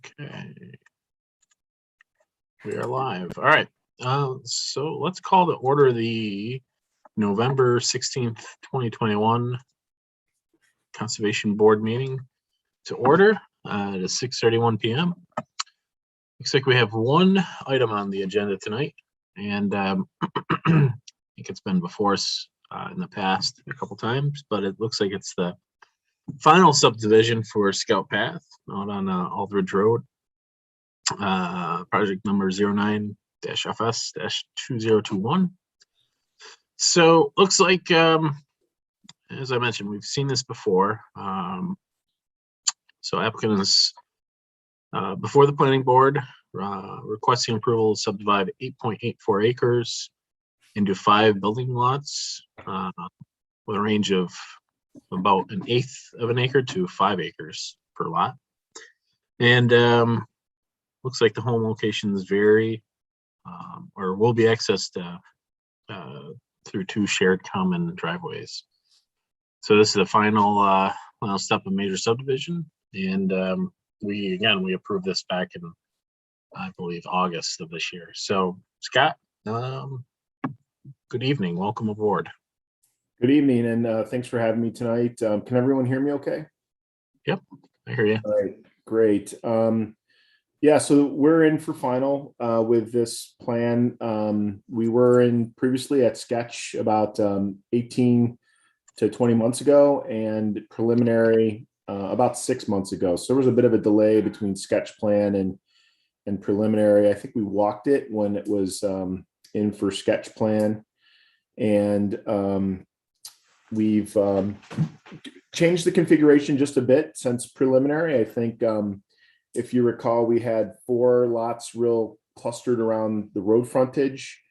Okay. We are live. All right. So let's call to order the November 16th, 2021 Conservation Board meeting to order. It is 6:31 p.m. Looks like we have one item on the agenda tonight, and I think it's been before us in the past a couple times, but it looks like it's the final subdivision for Scout Path out on Aldridge Road. Project number 09-FS-2021. So looks like, as I mentioned, we've seen this before. So applicant is before the planning board requesting approval to subdivide 8.84 acres into 5 building lots with a range of about 1/8 of an acre to 5 acres per lot. And looks like the home locations vary or will be accessed through 2 shared common driveways. So this is the final step of major subdivision, and we approved this back in, I believe, August of this year. So Scott, good evening, welcome aboard. Good evening, and thanks for having me tonight. Can everyone hear me okay? Yep, I hear you. All right, great. Yeah, so we're in for final with this plan. We were in previously at sketch about 18 to 20 months ago, and preliminary about 6 months ago. So there was a bit of a delay between sketch plan and preliminary. I think we walked it when it was in for sketch plan, and we've changed the configuration just a bit since preliminary. I think if you recall, we had 4 lots real clustered around the road frontage.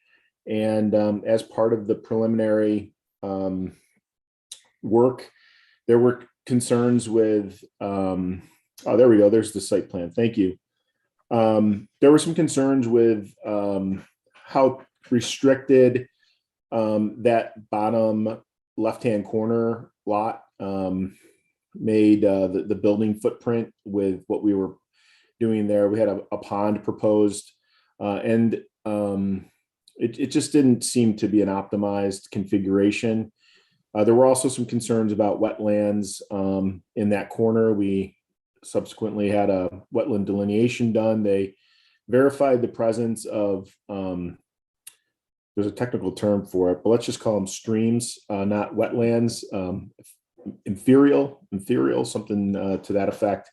And as part of the preliminary work, there were concerns with, oh, there we go, there's the site plan, thank you. There were some concerns with how restricted that bottom left-hand corner lot made the building footprint with what we were doing there. We had a pond proposed, and it just didn't seem to be an optimized configuration. There were also some concerns about wetlands in that corner. We subsequently had a wetland delineation done. They verified the presence of, there's a technical term for it, but let's just call them streams, not wetlands, inferior, something to that effect.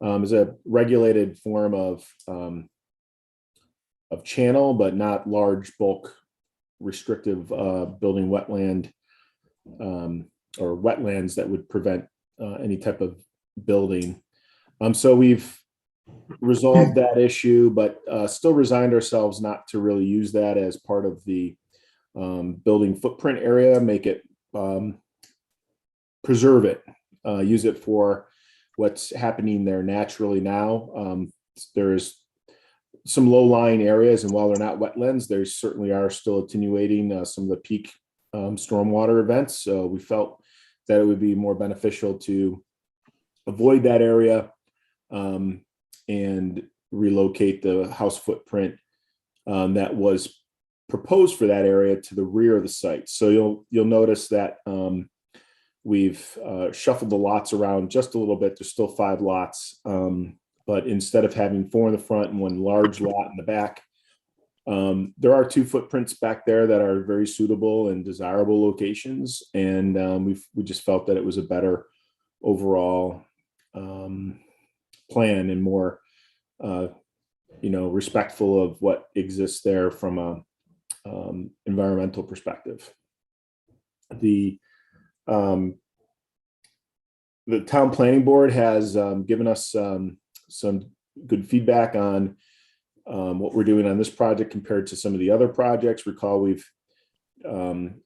Is a regulated form of channel, but not large bulk restrictive building wetland or wetlands that would prevent any type of building. So we've resolved that issue, but still resigned ourselves not to really use that as part of the building footprint area, make it, preserve it, use it for what's happening there naturally now. There's some low-lying areas, and while they're not wetlands, there certainly are still attenuating some of the peak stormwater events. So we felt that it would be more beneficial to avoid that area and relocate the house footprint that was proposed for that area to the rear of the site. So you'll notice that we've shuffled the lots around just a little bit. There's still 5 lots, but instead of having 4 in the front and 1 large lot in the back, there are 2 footprints back there that are very suitable and desirable locations. And we just felt that it was a better overall plan and more, respectful of what exists there from a environmental perspective. The town planning board has given us some good feedback on what we're doing on this project compared to some of the other projects. Recall we've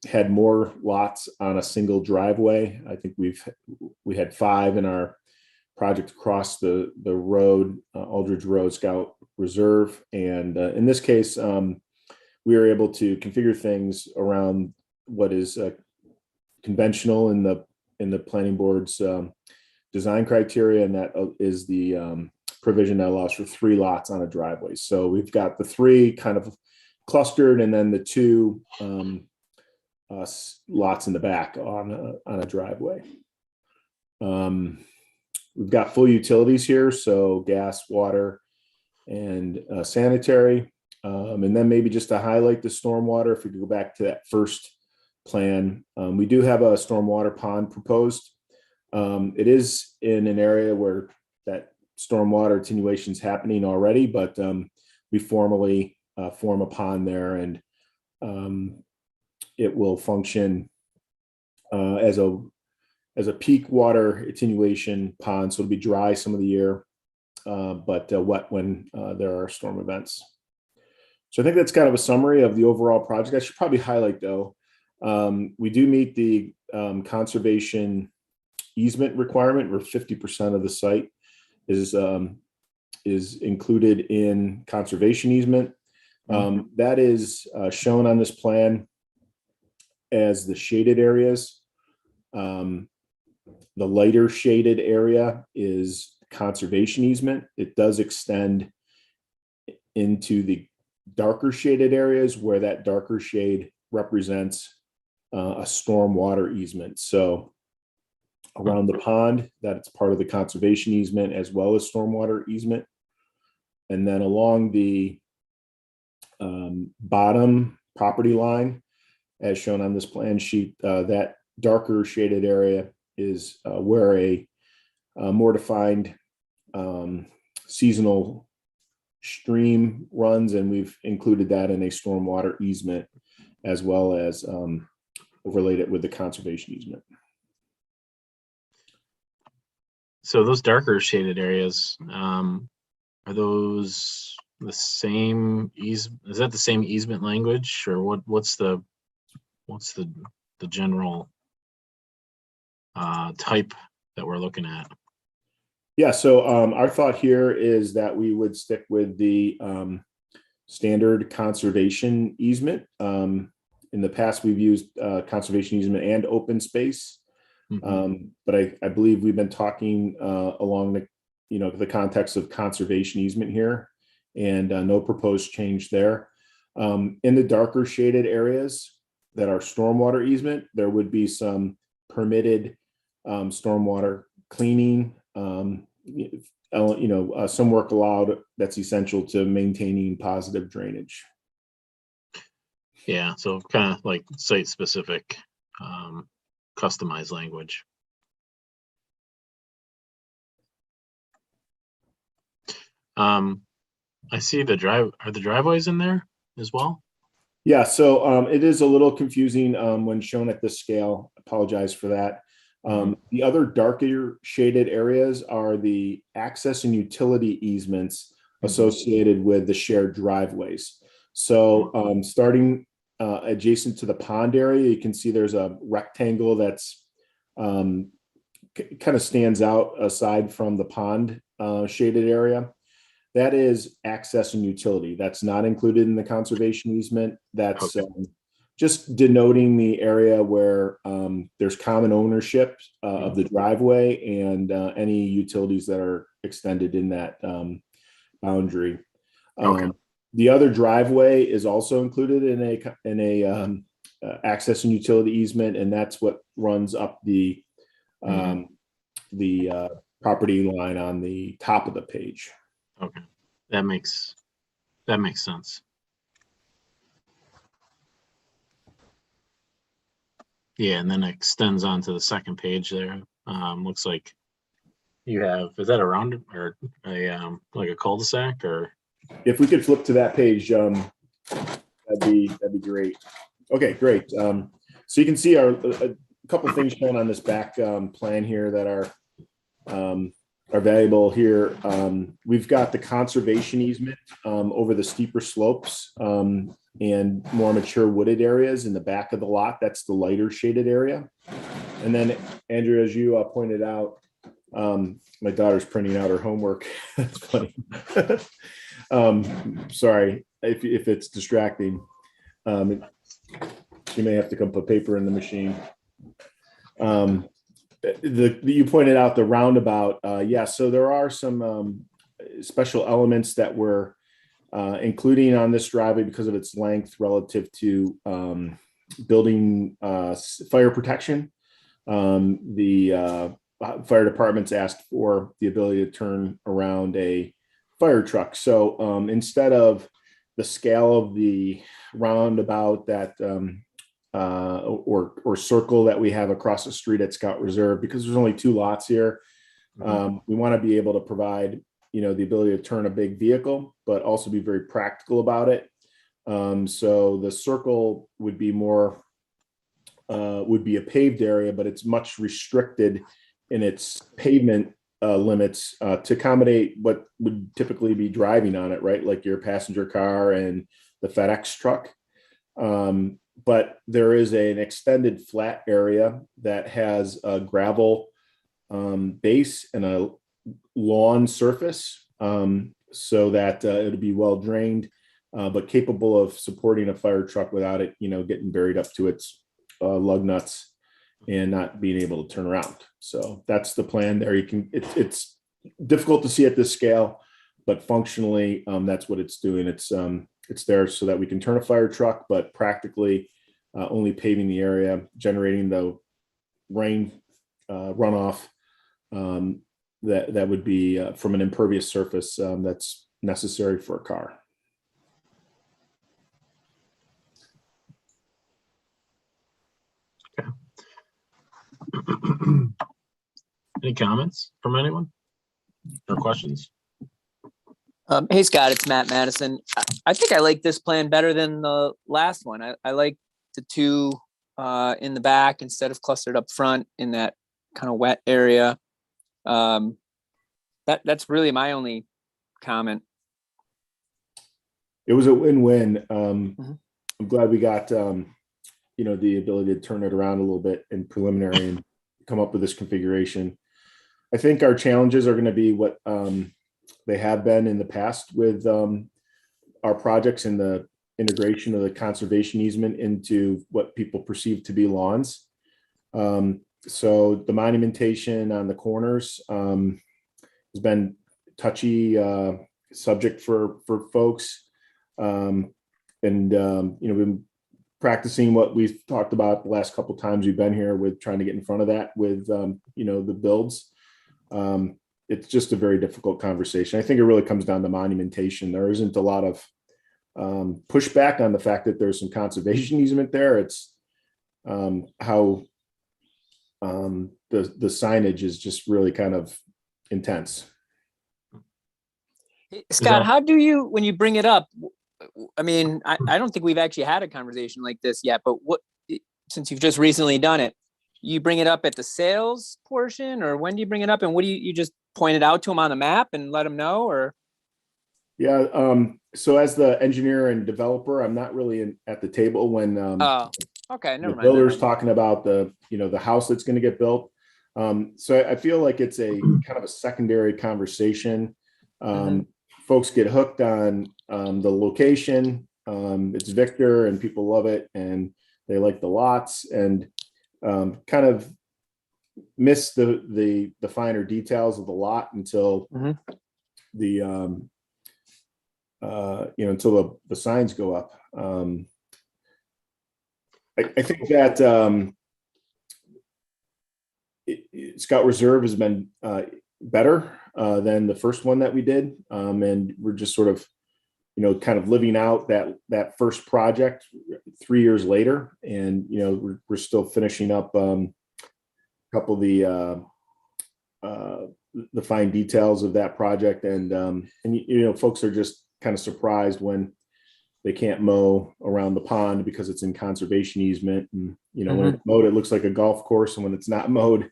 had more lots on a single driveway. I think we had 5 in our project across the road, Aldridge Road Scout Reserve. And in this case, we were able to configure things around what is conventional in the planning board's design criteria, and that is the provision that allows for 3 lots on a driveway. So we've got the 3 kind of clustered, and then the 2 lots in the back on a driveway. We've got full utilities here, so gas, water, and sanitary. And then maybe just to highlight the stormwater, if we could go back to that first plan, we do have a stormwater pond proposed. It is in an area where that stormwater attenuation is happening already, but we formally form a pond there, and it will function as a peak water attenuation pond. So it'll be dry some of the year, but wet when there are storm events. So I think that's kind of a summary of the overall project. I should probably highlight, though, we do meet the conservation easement requirement, where 50% of the site is included in conservation easement. That is shown on this plan as the shaded areas. The lighter shaded area is conservation easement. It does extend into the darker shaded areas, where that darker shade represents a stormwater easement. So around the pond, that's part of the conservation easement as well as stormwater easement. And then along the bottom property line, as shown on this plan sheet, that darker shaded area is where a more defined seasonal stream runs, and we've included that in a stormwater easement, as well as overlaid it with the conservation easement. So those darker shaded areas, are those the same is that the same easement language, or what's the general type that we're looking at? Yeah, so our thought here is that we would stick with the standard conservation easement. In the past, we've used conservation easement and open space, but I believe we've been talking along the context of conservation easement here, and no proposed change there. In the darker shaded areas that are stormwater easement, there would be some permitted stormwater cleaning, some work allowed that's essential to maintaining positive drainage. Yeah, so kind of like site specific, customized language. I see are the driveways in there as well? Yeah, so it is a little confusing when shown at this scale. Apologize for that. The other darker shaded areas are the access and utility easements associated with the shared driveways. So starting adjacent to the pond area, you can see there's a rectangle that's kind of stands out aside from the pond shaded area. That is access and utility. That's not included in the conservation easement. That's just denoting the area where there's common ownership of the driveway and any utilities that are extended in that boundary. The other driveway is also included in a access and utility easement, and that's what runs up the property line on the top of the page. Okay, that makes sense. Yeah, and then it extends onto the second page there. Looks like you have, is that a round or a like a cul-de-sac, or? If we could flip to that page, that'd be great. Okay, great. So you can see a couple of things shown on this back plan here that are valuable here. We've got the conservation easement over the steeper slopes and more mature wooded areas in the back of the lot. That's the lighter shaded area. And then, Andrew, as you pointed out, my daughter's printing out her homework. That's funny. Sorry if it's distracting. She may have to come put paper in the machine. You pointed out the roundabout. Yeah, so there are some special elements that we're including on this driveway because of its length relative to building fire protection. The fire department's asked for the ability to turn around a fire truck. So instead of the scale of the roundabout that or circle that we have across the street at Scout Reserve, because there's only 2 lots here, we want to be able to provide, the ability to turn a big vehicle, but also be very practical about it. So the circle would be more, would be a paved area, but it's much restricted in its pavement limits to accommodate what would typically be driving on it, right? Like your passenger car and the FedEx truck. But there is an extended flat area that has a gravel base and a lawn surface, so that it'll be well drained, but capable of supporting a fire truck without it, getting buried up to its lug nuts and not being able to turn around. So that's the plan there. It's difficult to see at this scale, but functionally, that's what it's doing. It's there so that we can turn a fire truck, but practically only paving the area, generating the rain runoff that would be from an impervious surface that's necessary for a car. Any comments from anyone or questions? Hey, Scott, it's Matt Madison. I think I like this plan better than the last one. I like the 2 in the back instead of clustered up front in that kind of wet area. That's really my only comment. It was a win-win. I'm glad we got, the ability to turn it around a little bit in preliminary and come up with this configuration. I think our challenges are going to be what they have been in the past with our projects and the integration of the conservation easement into what people perceive to be lawns. So the monumentation on the corners has been touchy subject for folks. We've been practicing what we've talked about the last couple of times we've been here with trying to get in front of that with, the builds. It's just a very difficult conversation. I think it really comes down to monumentation. There isn't a lot of pushback on the fact that there's some conservation easement there. It's how the signage is just really kind of intense. Scott, how do you, when you bring it up, I mean, I don't think we've actually had a conversation like this yet, but since you've just recently done it, you bring it up at the sales portion, or when do you bring it up, and what do you just point it out to them on the map and let them know, or? Yeah. So as the engineer and developer, I'm not really at the table when okay, never the mind. builder's talking about the house that's going to get built. So I feel like it's a kind of a secondary conversation. Folks get hooked on the location. It's Victor and people love it and they like the lots, and kind of miss the finer details of the lot until until the signs go up. I think that Scout Reserve has been better than the first one that we did, and we're just sort of kind of living out that first project 3 years later, and we're still finishing up a couple of the fine details of that project, and folks are just kind of surprised when they can't mow around the pond because it's in conservation easement, and when it's mowed it looks like a golf course, and when it's not mowed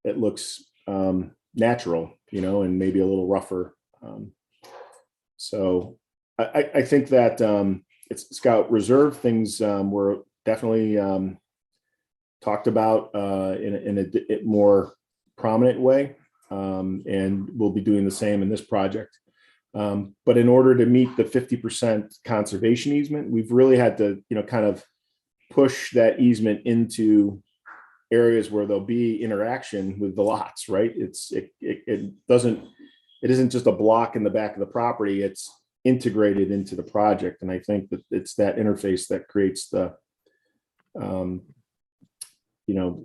it looks natural, and maybe a little rougher. So I think that it's Scout Reserve things were definitely talked about in a more prominent way, and we'll be doing the same in this project. But in order to meet the 50% conservation easement, we've really had to kind of push that easement into areas where there'll be interaction with the lots, right? It it isn't just a block in the back of the property, it's integrated into the project. And I think that it's that interface that creates the, you know,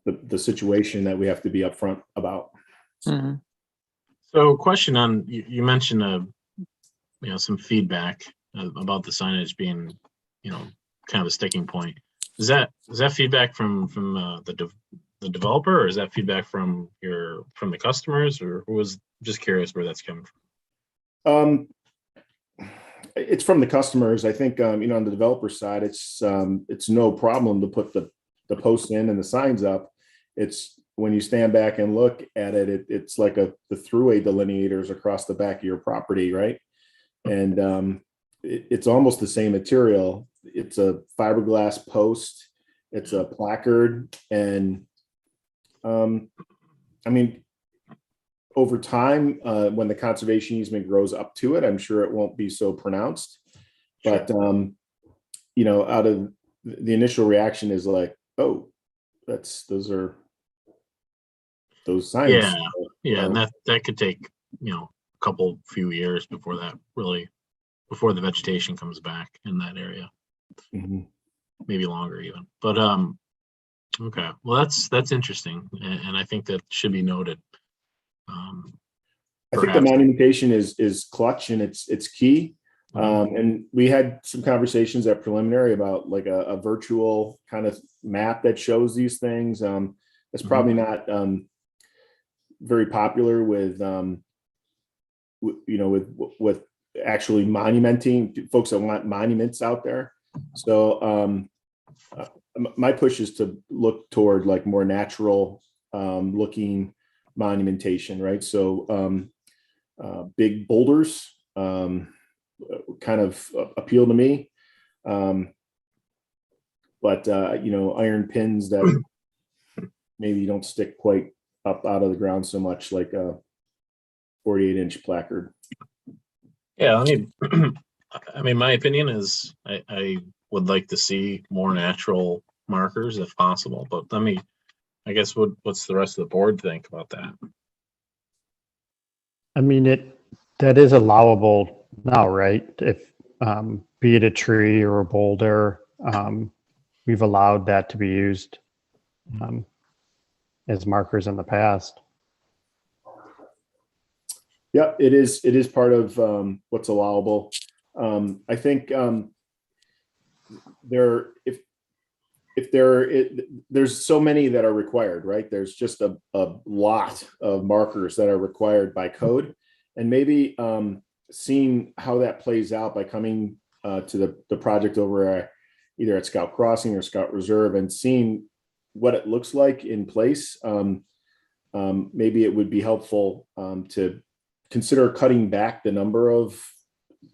the situation that we have to be upfront about. Mhm. So question on, you mentioned, some feedback about the signage being, kind of a sticking point. Is that feedback from the developer, or is that feedback from the customers, or who was, just curious where that's coming from? It's from the customers. I think, on the developer side, it's no problem to put the posts in and the signs up. It's when you stand back and look at it, it's like the throughway delineators across the back of your property, right? And it's almost the same material. It's a fiberglass post, it's a placard, and I mean, over time, when the conservation easement grows up to it, I'm sure it won't be so pronounced. But out of the initial reaction is like, oh, those signs. Yeah, and that could take a few years before the vegetation comes back in that area. Mhm. Maybe longer even. But okay, well that's interesting, and I think that should be noted. I think the monumentation is clutch, and it's key. And we had some conversations at preliminary about like a virtual kind of map that shows these things. It's probably not very popular with actually monumenting folks that want monuments out there. So my push is to look toward like more natural looking monumentation, right? So big boulders kind of appeal to me. But iron pins that maybe don't stick quite up out of the ground so much, like a 48-inch placard. Yeah, I mean, my opinion is I would like to see more natural markers if possible, but I guess what's the rest of the board think about that? I mean, that is allowable now, right? If be it a tree or a boulder, we've allowed that to be used as markers in the past. Yeah, it is part of what's allowable. I think there's so many that are required, right? There's just a lot of markers that are required by code, and maybe seeing how that plays out by coming to the project over either at Scout Crossing or Scout Reserve and seeing what it looks like in place. Maybe it would be helpful to consider cutting back the number of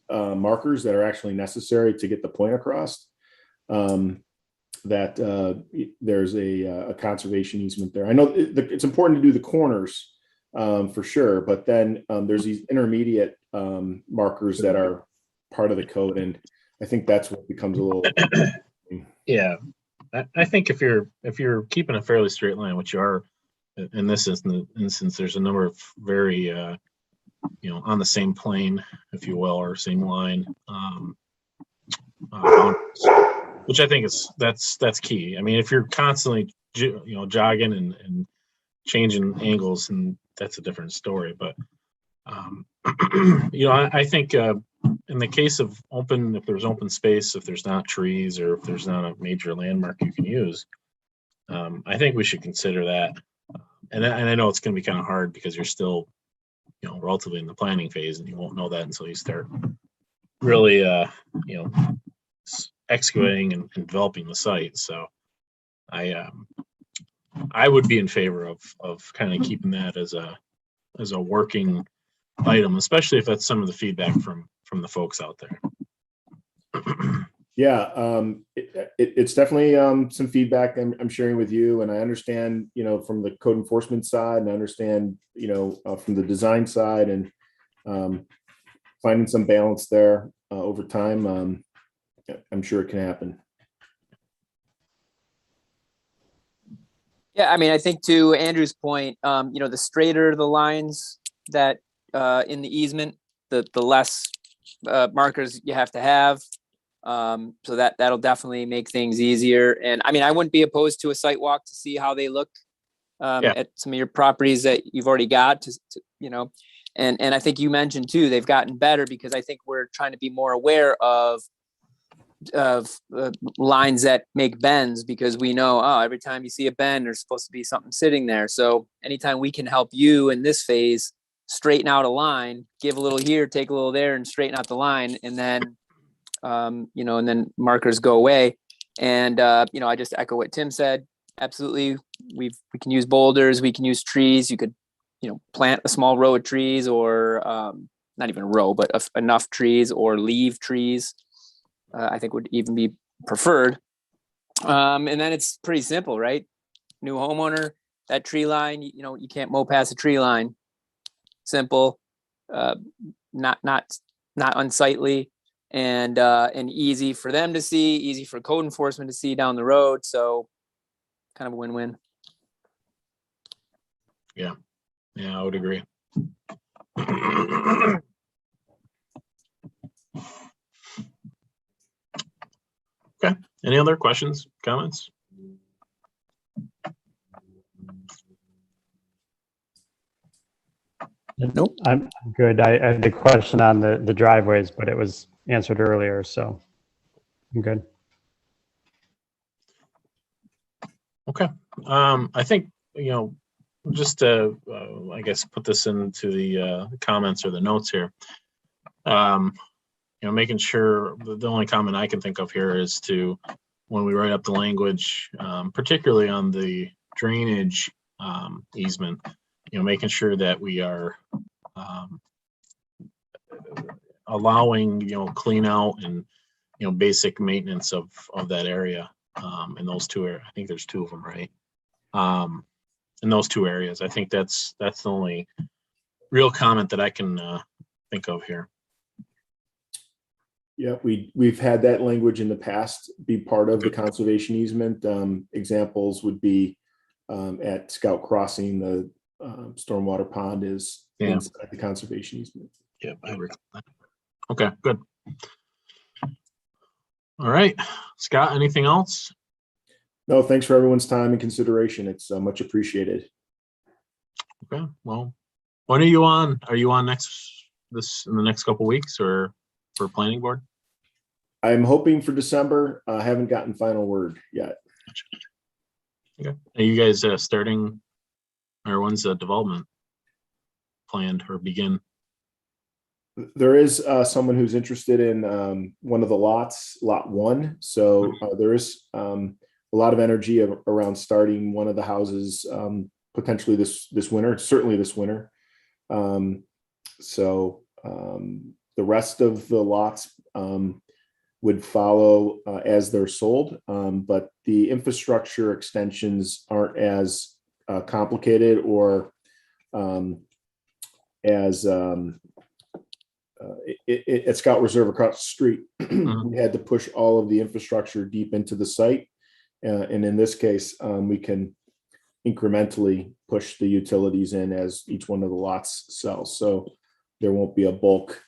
markers that are actually necessary to get the point across. That there's a conservation easement there. I know it's important to do the corners for sure, but then there's these intermediate markers that are part of the code, and I think that's what becomes a little. Yeah, I think if you're keeping a fairly straight line, which you are in this instance, there's a number of very on the same plane, if you will, or same line, which I think that's key. I mean, if you're constantly jogging and changing angles, and that's a different story. But I think in the case of if there's open space, if there's not trees, or if there's not a major landmark you can use, I think we should consider that. And I know it's going to be kind of hard because you're still relatively in the planning phase, and you won't know that until you start really excavating and developing the site. So I would be in favor of kind of keeping that as a working item, especially if that's some of the feedback from the folks out there. Yeah, it's definitely some feedback I'm sharing with you, and I understand from the code enforcement side, and I understand from the design side, and finding some balance there over time. I'm sure it can happen. Yeah, I mean, I think to Andrew's point, the straighter the lines that in the easement, the less markers you have to have. So that'll definitely make things easier. And I mean, I wouldn't be opposed to a site walk to see how they look Yeah. at some of your properties that you've already got and I think you mentioned too, they've gotten better because I think we're trying to be more aware of lines that make bends, because we know, every time you see a bend, there's supposed to be something sitting there. So anytime we can help you in this phase straighten out a line, give a little here, take a little there, and straighten out the line, and then and then markers go away. And I just echo what Tim said. Absolutely, we can use boulders, we can use trees. You could plant a small row of trees, or not even a row, but enough trees, or leave trees. I think would even be preferred. And then it's pretty simple, right? New homeowner, that tree line, you can't mow past a tree line. Simple, not unsightly, and easy for them to see, easy for code enforcement to see down the road. So kind of a win-win. Yeah, I would agree. Okay. Any other questions, comments? Nope. I'm good. I had a question on the driveways, but it was answered earlier, so I'm good. Okay. I think, just to, I guess, put this into the comments or the notes here. Making sure the only comment I can think of here is to, when we write up the language, particularly on the drainage easement, making sure that we are allowing, clean out and, basic maintenance of that area in those two areas. I think there's two of them, right? In those two areas. I think that's the only real comment that I can think of here. Yeah, we've had that language in the past be part of the conservation easement. Examples would be at Scout Crossing, the stormwater pond is inside the conservation easement. Yeah, I recall that. Okay, good. All right, Scott, anything else? No, thanks for everyone's time and consideration. It's much appreciated. Okay, well, when are you on? Are you on in the next couple of weeks, or for planning board? I'm hoping for December. I haven't gotten final word yet. Okay. Are you guys starting, or when's the development planned or begin? There is someone who's interested in one of the lots, lot 1. So there is a lot of energy around starting one of the houses potentially this winter, certainly this winter. So the rest of the lots would follow as they're sold, but the infrastructure extensions aren't as complicated or as at Scout Reserve across the street. We had to push all of the infrastructure deep into the site, and in this case, we can incrementally push the utilities in as each one of the lots sells. So there won't be a bulk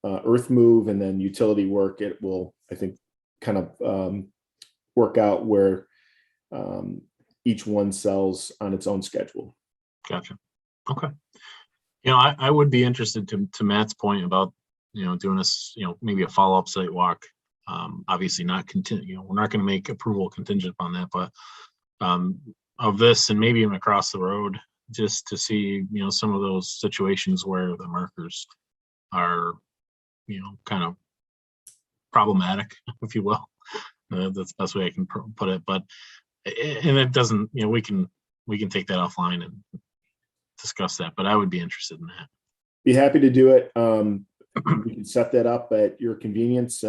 earth move and then utility work. It will, I think, kind of work out where each one sells on its own schedule. Gotcha. Okay. I would be interested to Matt's point about, doing this, maybe a follow-up site walk. Obviously not we're not going to make approval contingent upon that, but of this and maybe even across the road, just to see, some of those situations where the markers are, kind of problematic, if you will. That's the best way I can put it. But, and it doesn't, we can take that offline and discuss that, but I would be interested in that. Be happy to do it. We can set that up at your convenience.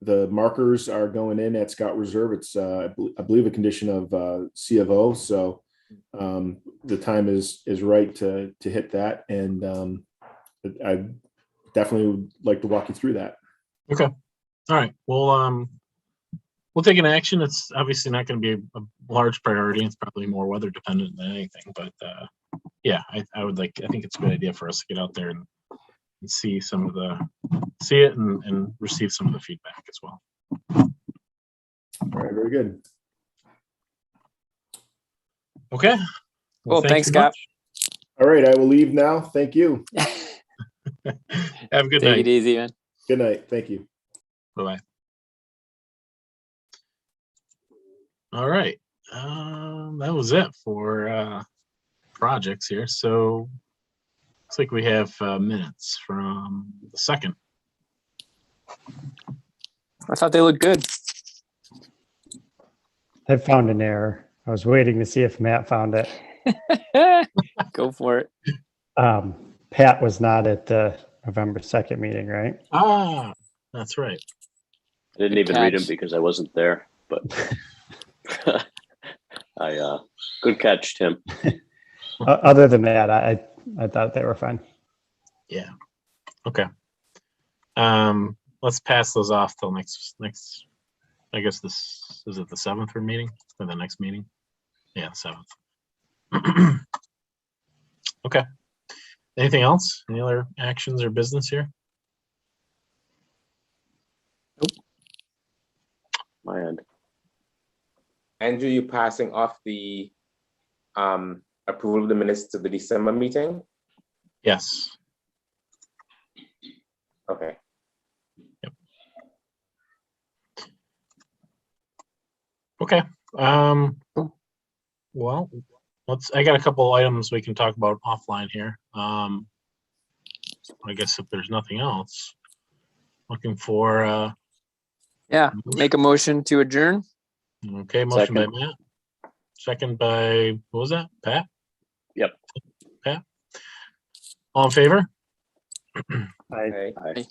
The markers are going in at Scout Reserve. It's I believe a condition of C of O. So the time is right to hit that, and I definitely would like to walk you through that. Okay. All right. Well, we'll take an action. It's obviously not going to be a large priority. It's probably more weather dependent than anything, but yeah, I think it's a good idea for us to get out there and see see it and receive some of the feedback as well. All right, very good. Okay. Well, thank thanks, you much. All right, I will leave now. Thank you. Have a good Take night. it easy, man. Good night. Thank you. Bye-bye. All right. That was it for projects here. So looks like we have minutes from the 2nd. I thought they looked good. I found an error. I was waiting to see if Matt found it. Go for it. Pat was not at the November 2nd meeting, right? Ah, that's right. I didn't Good even read them catch. because I wasn't there, but good catch, Tim. Other than that, I thought they were fine. Yeah. Okay. Let's pass those off till next. I guess this is it. The 7th or meeting or the next meeting. Yeah, 7th. Okay. Anything else? Any other actions or business here? My end. Andrew, you passing off the approval of the minutes to the December meeting? Yes. Okay. Okay. Well, I got a couple items we can talk about offline here. I guess if there's nothing else, looking for Yeah. Make a motion to adjourn. okay, motion by Second. Matt. Second by, what was that? Pat? Yep. Pat? All in favor? I Okay. Aye.